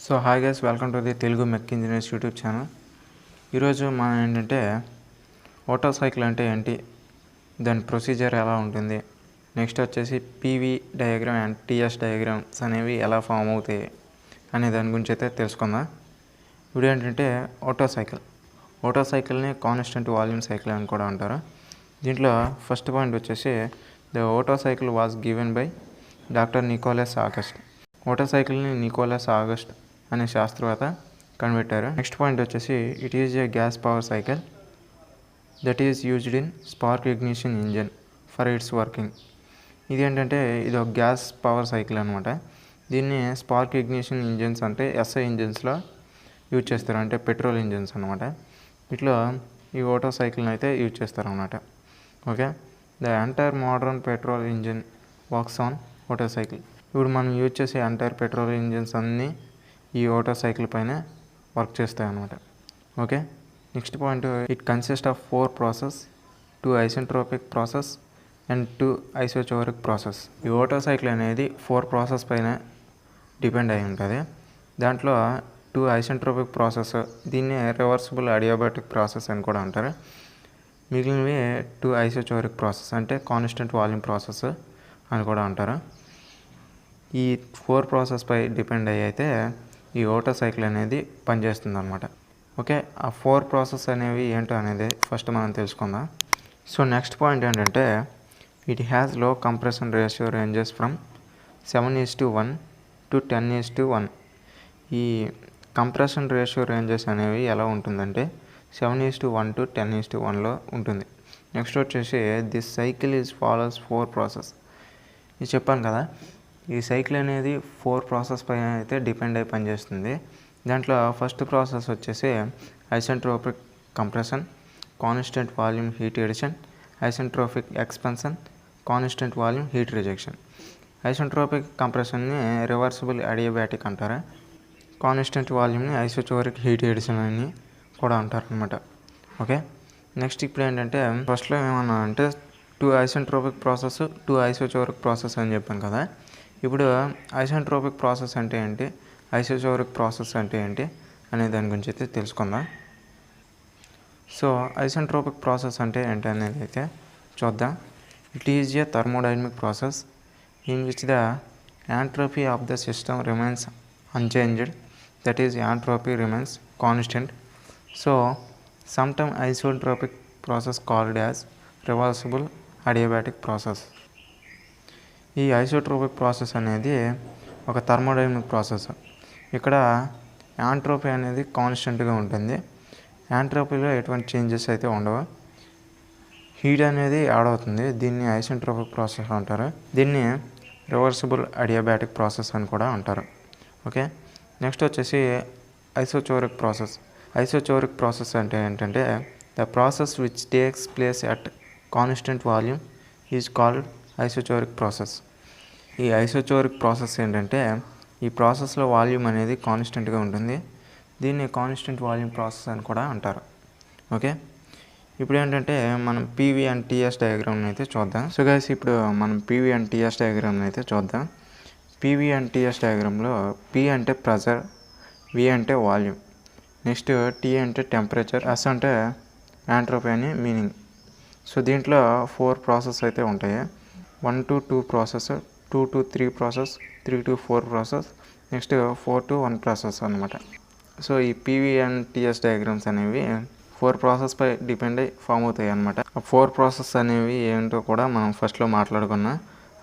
So hi guys, welcome to the Telugu mech engineers YouTube channel. ఈరోజు మనం ఏంటంటే ఓటో సైకిల్ అంటే ఏంటి, దాని ప్రొసీజర్ ఎలా ఉంటుంది, నెక్స్ట్ వచ్చేసి PV diagram and TS diagrams అనేవి ఎలా ఫామ్ అవుతాయి అనే దాని గురించి అయితే తెలుసుకుందాం. ఇప్పుడు ఏంటంటే ఓటో సైకిల్ని కాన్స్టెంట్ వాల్యూమ్ సైకిల్ అని కూడా అంటారు. దీంట్లో ఫస్ట్ పాయింట్ వచ్చేసి the Otto cycle was given by doctor Nikolaus August. Otto సైకిల్ని నికోలస్ ఆగస్ట్ అనే శాస్త్రవేత్త కనిపెట్టారు. నెక్స్ట్ పాయింట్ వచ్చేసి it is a gas power cycle that is used in spark ignition engine for its working. ఇది ఏంటంటే ఇది ఒక గ్యాస్ పవర్ సైకిల్ అనమాట. దీన్ని స్పార్క్ ఇగ్నిషన్ ఇంజన్స్ అంటే ఎస్ఐ ఇంజన్స్లో యూజ్ చేస్తారు, అంటే పెట్రోల్ ఇంజన్స్ అనమాట. ఇట్లా ఈ ఓటో సైకిల్ని అయితే యూజ్ చేస్తారు అనమాట. Okay, the entire modern petrol engine works on ఓటో సైకిల్. ఇప్పుడు మనం యూజ్ చేసే ఎంటైర్ పెట్రోల్ ఇంజిన్స్ అన్నీ ఈ ఓటో సైకిల్ పైన వర్క్ చేస్తాయి అన్నమాట. Okay, next point it consist of 4 process, 2 isentropic process and 2 isochoric process. ఈ ఓటో సైకిల్ అనేది 4 ప్రాసెస్ పైన డిపెండ్ అయి ఉంటుంది. దాంట్లో 2 ఐసెంట్రోపిక్ ప్రాసెస్, దీన్ని రివర్సిబుల్ అడియాబాటిక్ ప్రాసెస్ అని కూడా అంటారు. మిగిలినవి 2 ఐసోచోరిక్ ప్రాసెస్ అంటే కాన్స్టెంట్ వాల్యూమ్ ప్రాసెస్ అని కూడా అంటారు. ఈ 4 ప్రాసెస్ పై డిపెండ్ అయ్యి అయితే ఈ ఓటో సైకిల్ అనేది పనిచేస్తుంది అనమాట. ఓకే, ఆ 4 ప్రాసెస్ అనేవి ఏంటో అనేది ఫస్ట్ మనం తెలుసుకుందాం. సో నెక్స్ట్ పాయింట్ ఏంటంటే ఇట్ హ్యాస్ లో compression ratio ranges from 7:1 to 10:1. ఈ కంప్రెషన్ రేషియో రేంజెస్ అనేవి ఎలా ఉంటుందంటే 7:1 to 10:1లో ఉంటుంది. నెక్స్ట్ వచ్చేసి this cycle is follows 4 process. ఇది చెప్పాను కదా, ఈ సైకిల్ అనేది 4 ప్రాసెస్ పైన అయితే డిపెండ్ అయి పనిచేస్తుంది. దాంట్లో ఫస్ట్ ప్రాసెస్ వచ్చేసి isentropic compression, constant volume heat addition, isentropic expansion, constant volume heat rejection. Isentropic కంప్రెషన్ని రివర్సిబుల్ అడియాబాటిక్ అంటారు. కాన్స్టెంట్ వాల్యూమ్ని ఐసోచోరిక్ హీట్ ఎడిషన్ అని కూడా అంటారు అనమాట. ఓకే, నెక్స్ట్ ఇప్పుడు ఏంటంటే ఫస్ట్లో ఏమన్నా అంటే 2 ఐసెంట్రోపిక్ ప్రాసెస్, 2 ఐసోచోరిక్ ప్రాసెస్ అని చెప్పాను కదా. ఇప్పుడు ఐసెంట్రోపిక్ ప్రాసెస్ అంటే ఏంటి, ఐసోచోరిక్ ప్రాసెస్ అంటే ఏంటి అనే దాని గురించి అయితే తెలుసుకుందాం. సో ఐసెంట్రోపిక్ ప్రాసెస్ అంటే ఏంటి అనేది అయితే చూద్దాం. It is a thermodynamic process in which the entropy of the system remains unchanged, that is entropy remains constant. So sometime isotropic process called as reversible adiabatic process. ఈ isotropic process అనేది ఒక thermodynamic process. ఇక్కడ యాంట్రోపీ అనేది కాన్స్టెంట్గా ఉంటుంది. యాంట్రోపీలో ఎటువంటి changes అయితే ఉండవు. హీట్ అనేది యాడ్ అవుతుంది. దీన్ని ఐసెంట్రోపిక్ ప్రాసెస్ అంటారు. దీన్ని రివర్సిబుల్ అడియాబాటిక్ ప్రాసెస్ అని కూడా అంటారు. ఓకే, నెక్స్ట్ వచ్చేసి ఐసోచోరిక్ ప్రాసెస్. ఐసోచోరిక్ ప్రాసెస్ అంటే ఏంటంటే the process which takes place at constant volume is called isochoric process. ఈ ఐసోచోరిక్ ప్రాసెస్ ఏంటంటే ఈ ప్రాసెస్లో వాల్యూమ్ అనేది కాన్స్టెంట్గా ఉంటుంది. దీన్ని కాన్స్టెంట్ వాల్యూమ్ ప్రాసెస్ అని కూడా అంటారు. ఓకే, ఇప్పుడు ఏంటంటే మనం పీవీ అండ్ టీఎస్ డయాగ్రామ్ని అయితే చూద్దాం. సో గైస్, ఇప్పుడు మనం పీవీ అండ్ టీఎస్ డయాగ్రామ్ని అయితే చూద్దాం. పీవీ అండ్ టీఎస్ డయాగ్రామ్లో పీ అంటే ప్రెజర్, వి అంటే వాల్యూమ్, నెక్స్ట్ టీ అంటే టెంపరేచర్, ఎస్ అంటే యాంట్రోపీ అని మీనింగ్. సో దీంట్లో 4 ప్రాసెస్ అయితే ఉంటాయి. 1 to 2 process, 2 to 3 process, 3 to 4 process, next 4 to 1 process అనమాట. సో ఈ పీవీ అండ్ టీఎస్ డయాగ్రామ్స్ అనేవి 4 ప్రాసెస్ పై డిపెండ్ అయ్యి ఫామ్ అవుతాయి అనమాట. ఆ 4 ప్రాసెస్ అనేవి ఏంటో కూడా మనం ఫస్ట్లో మాట్లాడుకున్నాం.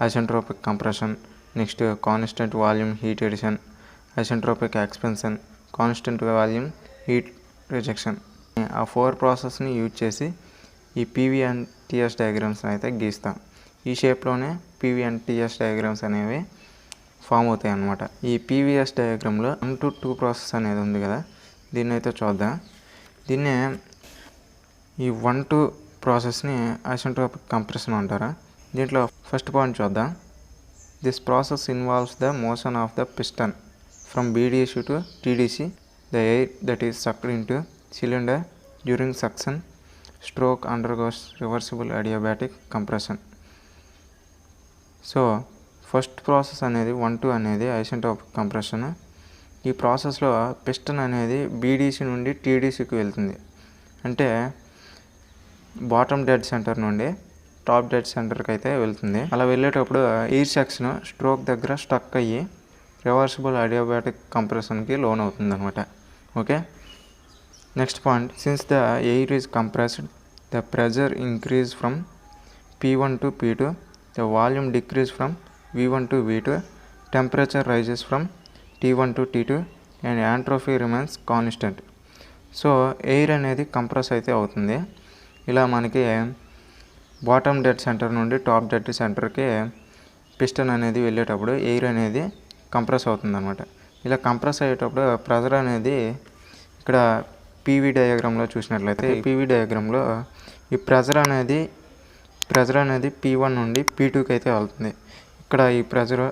Isentropic compression, next constant volume heat addition, isentropic expansion, constant volume heat rejection. ఆ 4 ప్రాసెస్ని యూజ్ చేసి ఈ పీవీ అండ్ టీఎస్ డయాగ్రామ్స్ని అయితే గీస్తాం. ఈ షేప్లోనే పీవీ అండ్ టీఎస్ డయాగ్రామ్స్ అనేవి ఫామ్ అవుతాయి అన్నమాట. ఈ పీవీఎస్ డయాగ్రామ్లో 1 to 2 ప్రాసెస్ అనేది ఉంది కదా, దీన్ని అయితే చూద్దాం. దీన్నే ఈ 1 to ప్రాసెస్ని ఐసెంట్రోపిక్ కంప్రెషన్ అంటారు. దీంట్లో ఫస్ట్ పాయింట్ చూద్దాం. This process involves the motion of the piston from BDC to TDC. The air that is sucked into cylinder during suction stroke undergoes reversible adiabatic compression. So first process అనేది 1, 2 అనేది isentropic compression. ఈ ప్రాసెస్లో piston అనేది BDC నుండి టీడీసీకి వెళ్తుంది. అంటే bottom dead centre నుండి top dead సెంటర్కి అయితే వెళ్తుంది. అలా వెళ్ళేటప్పుడు ఎయిర్ సెక్షన్ స్ట్రోక్ దగ్గర స్టక్ అయ్యి రివర్సిబుల్ అడియాబాటిక్ కంప్రెషన్కి లోన్ అవుతుంది అనమాట. Okay, next point, since the air is compressed the pressure increase from P1 to P2, the volume decrease from V1 to V2, temperature rises from T1 to T2 and entropy remains constant. So air అనేది compress అయితే అవుతుంది. ఇలా మనకి bottom dead centre నుండి top dead సెంటర్కి piston అనేది వెళ్ళేటప్పుడు air అనేది కంప్రెస్ అవుతుంది అనమాట. ఇలా కంప్రెస్ అయ్యేటప్పుడు ప్రెజర్ అనేది ఇక్కడ పీవీ డయాగ్రామ్లో చూసినట్లయితే పీవీ డయాగ్రామ్లో ఈ ప్రెజర్ అనేది P1 నుండి P2కి అయితే వెళ్తుంది. ఇక్కడ ఈ ప్రెజర్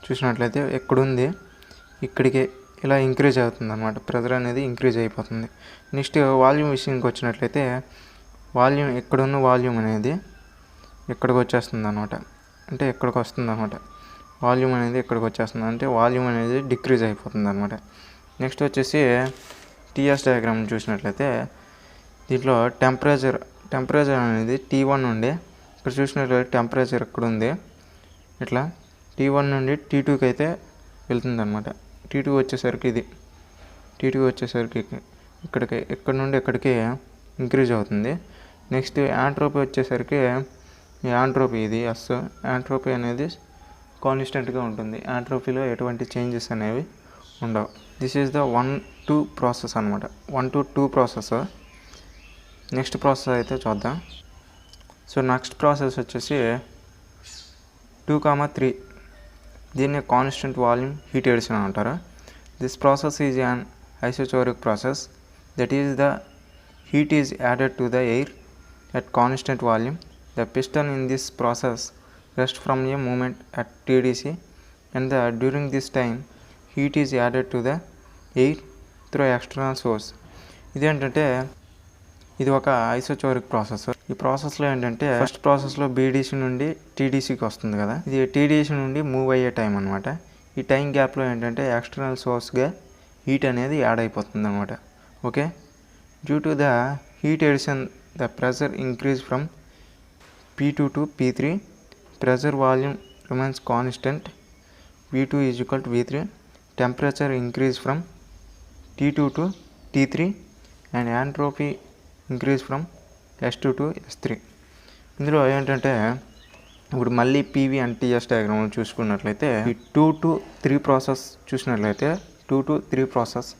చూసినట్లయితే ఎక్కడుంది ఇక్కడికి ఇలా ఇంక్రీజ్ అవుతుంది అనమాట. ప్రెజర్ అనేది ఇంక్రీజ్ అయిపోతుంది. నెక్స్ట్ వాల్యూమ్ విషయానికి వచ్చినట్లయితే ఇక్కడున్న వాల్యూమ్ అనేది ఇక్కడికి వచ్చేస్తుంది అనమాట. అంటే ఇక్కడికి వస్తుంది అనమాట. వాల్యూమ్ అనేది ఇక్కడికి వచ్చేస్తుంది, అంటే వాల్యూమ్ అనేది డిక్రీజ్ అయిపోతుంది అనమాట. నెక్స్ట్ వచ్చేసి టీఎస్ డయాగ్రామ్ చూసినట్లయితే దీంట్లో టెంపరేచర్ అనేది T1 నుండి ఇక్కడ చూసినట్లయితే టెంపరేచర్ ఇక్కడ ఉంది, ఇట్లా T1 నుండి T2కి అయితే వెళ్తుంది అనమాట. T2 వచ్చేసరికి ఇక్కడ నుండి ఇక్కడికి ఇంక్రీజ్ అవుతుంది. నెక్స్ట్ యాంట్రోపీ వచ్చేసరికి యాంట్రోపీ అనేది కాన్స్టెంట్గా ఉంటుంది. యాంట్రోపీలో ఎటువంటి చేంజెస్ అనేవి ఉండవు. దిస్ ఈజ్ ద 1-2 ప్రాసెస్ అనమాట. 1 to 2 ప్రాసెస్. నెక్స్ట్ ప్రాసెస్ అయితే చూద్దాం. సో నెక్స్ట్ ప్రాసెస్ వచ్చేసి 2-3. దీన్ని కాన్స్టెంట్ వాల్యూమ్ హీట్ ఎడిషన్ అంటారు. This process is an isochoric process. That is the heat is added to the air at constant volume. The piston in this process rests from a movement at TDC, and during this time heat is added to the air through external source. ఇదేంటంటే ఇది ఒక ఐసోచోరిక్ process. ఈ ప్రాసెస్లో ఏంటంటే first ప్రాసెస్లో BDC నుండి టీడీసీకి వస్తుంది కదా, ఇది టీడీసీ నుండి మూవ్ అయ్యే టైం అనమాట. ఈ టైం గ్యాప్లో ఏంటంటే ఎక్స్టర్నల్ సోర్స్గా హీట్ అనేది యాడ్ అయిపోతుంది అనమాట. Okay, due to the heat edition the pressure increase from P2 to P3. Pressure volume remains constant. V2 is equal to V3. Temperature increase from T2 to T3 and entropy increase from S2 to S3. ఇందులో ఏంటంటే ఇప్పుడు మళ్ళీ PV and TS diagram చూసుకున్నట్లయితే ఈ 2 to 3 process చూసినట్లయితే 2 to 3 process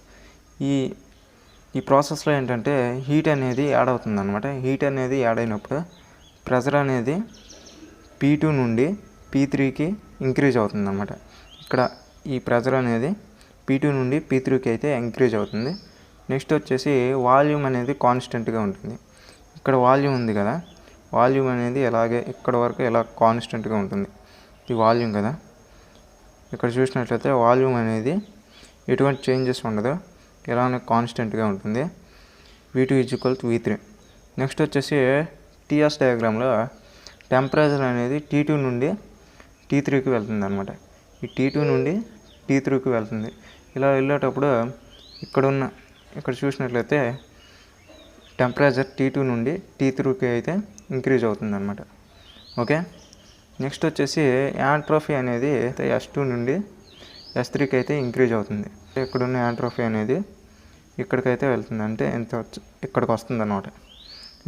ఈ ప్రాసెస్లో ఏంటంటే హీట్ అనేది యాడ్ అవుతుంది అనమాట. హీట్ అనేది యాడ్ అయినప్పుడు ప్రెజర్ అనేది P2 నుండి P3కి ఇంక్రీజ్ అవుతుంది అనమాట. ఇక్కడ ఈ ప్రెజర్ అనేది P2 నుండి P3కి అయితే ఇంక్రీజ్ అవుతుంది. నెక్స్ట్ వచ్చేసి వాల్యూమ్ అనేది కాన్స్టెంట్గా ఉంటుంది. ఇక్కడ వాల్యూమ్ ఉంది కదా, వాల్యూమ్ అనేది ఇలాగే ఇక్కడ వరకు ఇలా కాన్స్టెంట్గా ఉంటుంది. ఈ వాల్యూమ్ కదా, ఇక్కడ చూసినట్లయితే వాల్యూమ్ అనేది ఎటువంటి చేంజెస్ ఉండదు, ఇలానే కాన్స్టెంట్గా ఉంటుంది. V2 is equal to V3. Next వచ్చేసి టీఎస్ డయాగ్రామ్లో టెంపరేచర్ అనేది T2 నుండి T3కి వెళ్తుంది అనమాట. ఈ T2 నుండి T3కి వెళ్తుంది. ఇలా వెళ్ళేటప్పుడు ఇక్కడ చూసినట్లయితే టెంపరేచర్ T2 నుండి T3కి అయితే ఇంక్రీజ్ అవుతుంది అనమాట. ఓకే, నెక్స్ట్ వచ్చేసి యాంట్రోఫీ అనేది S2 నుండి S3కి అయితే ఇంక్రీజ్ అవుతుంది. ఇక్కడున్న యాంట్రోఫీ అనేది ఇక్కడికైతే వెళ్తుంది, అంటే ఇక్కడికి వస్తుంది అనమాట.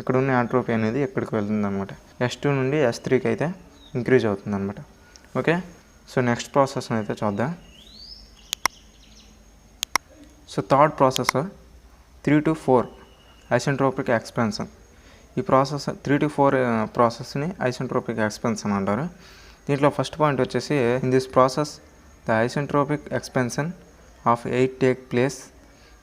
ఇక్కడున్న యాంట్రోఫీ అనేది ఇక్కడికి వెళ్తుంది అనమాట. S2 నుండి S3కి అయితే ఇంక్రీజ్ అవుతుంది అనమాట. ఓకే, సో నెక్స్ట్ ప్రాసెస్ అయితే చూద్దాం. So third process 3 to 4 isentropic expansion. ఈ ప్రాసెస్ 3 to 4 ప్రాసెస్ని ఐసెంట్రోపిక్ ఎక్స్పెన్షన్ అంటారు. దీంట్లో ఫస్ట్ పాయింట్ వచ్చేసి in this process the isentropic expansion of air take place.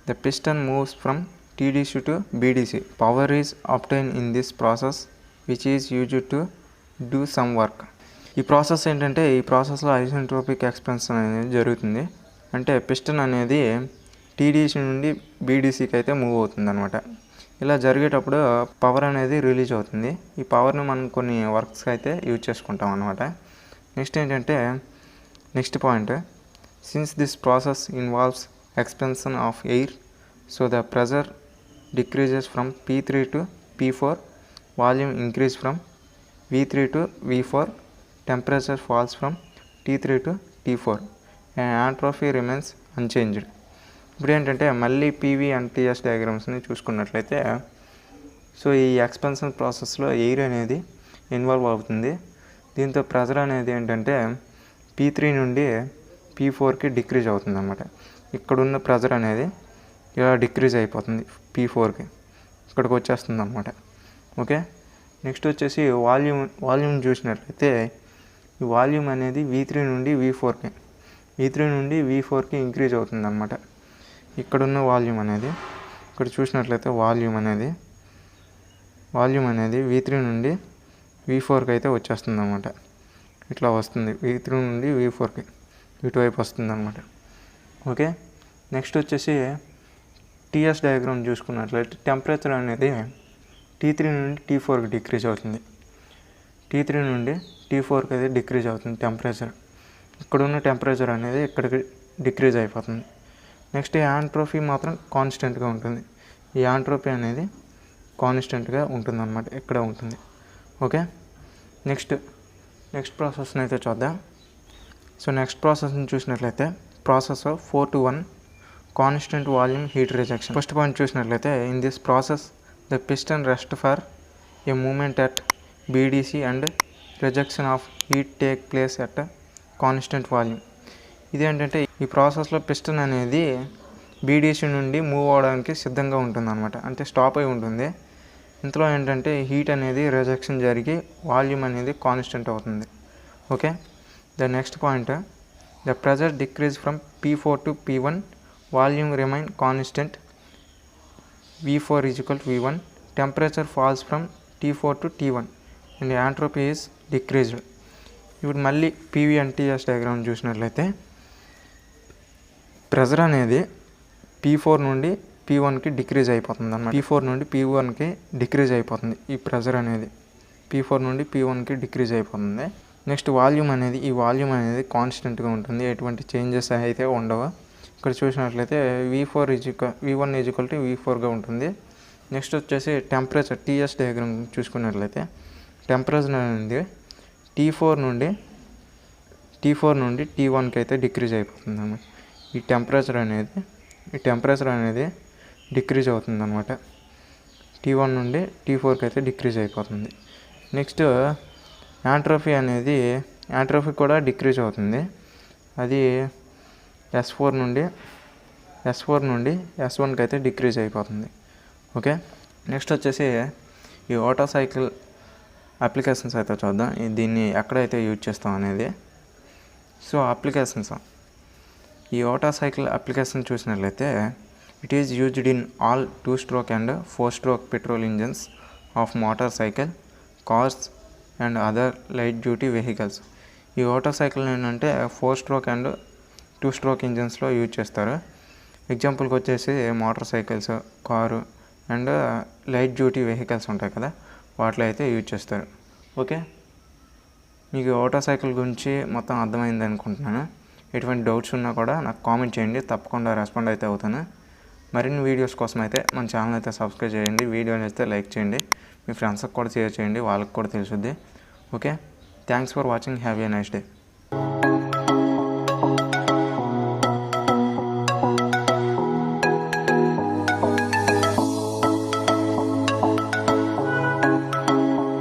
The piston moves from TDC to BDC. Power is obtained in this process which is used to do some work. ఈ process ఏంటంటే ఈ ప్రాసెస్లో isentropic expansion అనేది జరుగుతుంది. అంటే piston అనేది TDC నుండి బీడీసీకి అయితే మూవ్ అవుతుంది అనమాట. ఇలా జరిగేటప్పుడు పవర్ అనేది రిలీజ్ అవుతుంది. ఈ పవర్ని మనం కొన్ని వర్క్స్కి అయితే యూజ్ చేసుకుంటాం అనమాట. నెక్స్ట్ ఏంటంటే next point Since this process involves expansion of air, so the pressure decreases from P3 to P4, volume increase from V3 to V4, temperature falls from T3 to T4 and entropy remains unchanged. ఇప్పుడు ఏంటంటే మళ్ళీ PV and TS డయాగ్రామ్స్ని చూసుకున్నట్లయితే so ఈ expansion ప్రాసెస్లో air అనేది involve అవుతుంది. దీంతో pressure అనేది ఏంటంటే P3 నుండి P4కి డిక్రీజ్ అవుతుంది అన్నమాట. ఇక్కడున్న ప్రెజర్ అనేది ఇలా డిక్రీజ్ అయిపోతుంది P4కి, ఇక్కడికి వచ్చేస్తుంది అన్నమాట. ఓకే, నెక్స్ట్ వచ్చేసి వాల్యూమ్ చూసినట్లయితే ఈ వాల్యూమ్ అనేది V3 నుండి V4కి ఇంక్రీజ్ అవుతుంది అన్నమాట. ఇక్కడున్న వాల్యూమ్ అనేది ఇక్కడ చూసినట్లయితే వాల్యూమ్ అనేది V3 నుండి V4కి అయితే వచ్చేస్తుంది అన్నమాట. ఇట్లా వస్తుంది V3 నుండి V4కి ఇటువైపు వస్తుంది అన్నమాట. ఓకే, నెక్స్ట్ వచ్చేసి టీఎస్ డయాగ్రామ్ చూసుకున్నట్లయితే టెంపరేచర్ అనేది T3 నుండి T4కి డిక్రీజ్ అవుతుంది. T3 నుండి T4కి అయితే డిక్రీజ్ అవుతుంది టెంపరేచర్. ఇక్కడున్న టెంపరేచర్ అనేది ఇక్కడికి డిక్రీజ్ అయిపోతుంది. నెక్స్ట్ ఈ యాంట్రోపీ మాత్రం కాన్స్టెంట్గా ఉంటుంది. ఈ యాంట్రోపీ అనేది కాన్స్టెంట్గా ఉంటుంది అన్నమాట, ఇక్కడ ఉంటుంది. ఓకే, నెక్స్ట్ ప్రాసెస్ని అయితే చూద్దాం. సో నెక్స్ట్ ప్రాసెస్ని చూసినట్లయితే process 4-1 constant volume heat rejection. First point చూసినట్లయితే in this process the piston rest for a moment at BDC and rejection of heat take place at constant volume. ఇదేంటంటే ఈ ప్రాసెస్లో piston అనేది BDC నుండి move అవడానికి సిద్ధంగా ఉంటుంది అనమాట, అంటే స్టాప్ అయి ఉంటుంది. ఇందులో ఏంటంటే హీట్ అనేది రిజెక్షన్ జరిగి వాల్యూమ్ అనేది కాన్స్టెంట్ అవుతుంది. Okay, the next point the pressure decrease from P4 to P1, volume remain constant V4 = V1, temperature falls from T4 to T1 and entropy is decreased. ఇప్పుడు మళ్ళీ పీవీ అండ్ టీఎస్ డయాగ్రామ్ చూసినట్లయితే pressure అనేది P4 నుండి P1కి decrease అయిపోతుంది అన్నమాట. P4 నుండి P1కి decrease అయిపోతుంది. ఈ ప్రెజర్ అనేది P4 నుండి P1కి డిక్రీజ్ అయిపోతుంది. నెక్స్ట్ వాల్యూమ్ అనేది కాన్స్టెంట్గా ఉంటుంది, ఎటువంటి చేంజెస్ అయితే ఉండవు. ఇక్కడ చూసినట్లయితే V1 = V4గా ఉంటుంది. నెక్స్ట్ వచ్చేసి టెంపరేచర్ టీఎస్ డయాగ్రామ్ చూసుకున్నట్లయితే టెంపరేచర్ అనేది T4 నుండి T1కి అయితే డిక్రీజ్ అయిపోతుంది అన్నమాట. ఈ టెంపరేచర్ అనేది డిక్రీజ్ అవుతుంది అనమాట. T1 నుండి T4కి అయితే డిక్రీజ్ అయిపోతుంది. నెక్స్ట్ యాంట్రోపీ కూడా డిక్రీజ్ అవుతుంది. అది S4 నుండి S1కి అయితే డిక్రీజ్ అయిపోతుంది. ఓకే, నెక్స్ట్ వచ్చేసి ఈ ఓటో సైకిల్ అప్లికేషన్స్ అయితే చూద్దాం. దీన్ని ఎక్కడైతే యూజ్ చేస్తాం అనేది. సో అప్లికేషన్స్, ఈ ఓటో సైకిల్ అప్లికేషన్ చూసినట్లయితే it is used in all 2-stroke and 4-stroke petrol engines of motor cycle, cars and other light duty vehicles. ఈ ఓటో సైకిల్ ఏంటంటే 4-stroke అండ్ 2-stroke ఇంజన్స్లో యూజ్ చేస్తారు. ఎగ్జాంపుల్కి వచ్చేసి motor cycles, car and light duty vehicles ఉంటాయి కదా, వాటిలో అయితే use చేస్తారు. ఓకే, మీకు ఓటో సైకిల్ గురించి మొత్తం అర్థమైంది అనుకుంటున్నాను. ఎటువంటి డౌట్స్ ఉన్నా కూడా నాకు కామెంట్ చేయండి, తప్పకుండా రెస్పాండ్ అయితే అవుతాను. మరిన్ని వీడియోస్ కోసం అయితే మన ఛానల్ అయితే సబ్స్క్రైబ్ చేయండి, వీడియోని అయితే లైక్ చేయండి, మీ ఫ్రెండ్స్కి కూడా షేర్ చేయండి, వాళ్ళకి కూడా తెలుసుద్ది. Okay, thanks for watching, have a nice day.